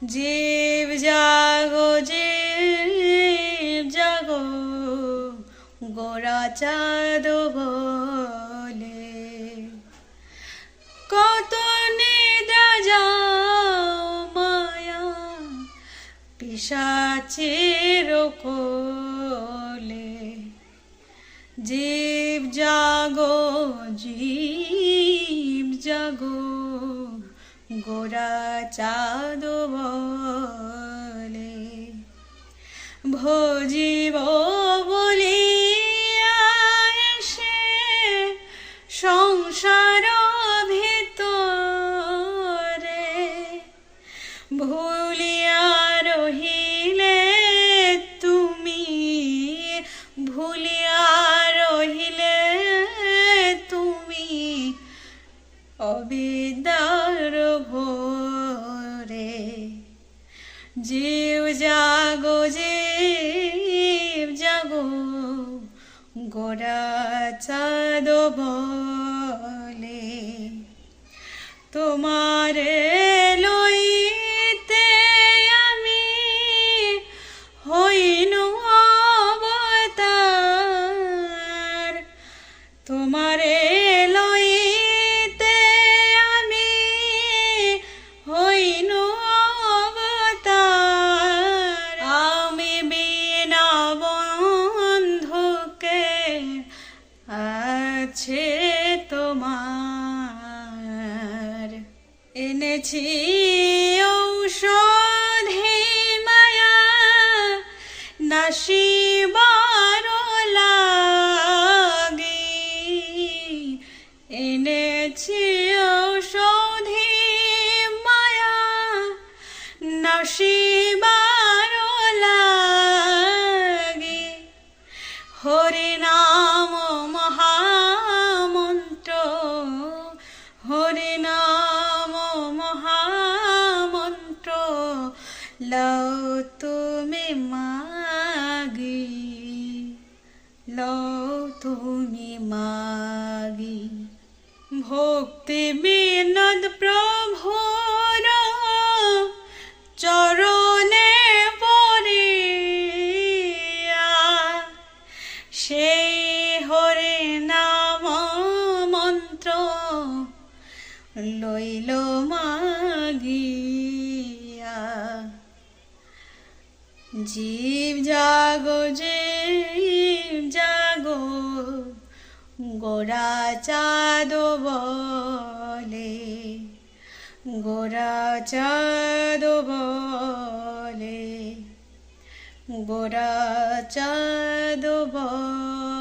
জীব জাগো জীব জাগো গোরা চাঁদ বলে কত নিদ্রা যাও মায়া পিশাচের কোলে। জীব জাগো জীব জাগো গোরা চাঁদ বলে ভজিব বলিয়া এসে সংসার ভিতরে ভুলিয়া রহিলে তুমি ভুলিয়া রহিলে তুমি অবিদ্যার ভোরে। জীব জাগো জীব জাগো গোরা চাঁদ বলে তোমারে লইতে আমি হইনু অবতার তোমারে লইতে আমি হইনু অবতার। আমি বিনা বন্ধুকে আছে তোমার এনেছি ঔষধি মায়া নাশিবার লাগি এনেছি ঔষধি মায়া নাশিবার লাগি। হরি নাম মহামন্ত্র হরি নাম মহামন্ত্র লও তুমি মাগি লও তুমি মাগি। ভক্তি বিনোদ প্রভুর চরণে পড়িয়া সেই হরি নাম মন্ত্র লইল মাগিয়া। জীব জাগো জীব জাগো গোরা চাঁদ বলে গোরা চাঁদ বলে গোরা চাঁদ বলে।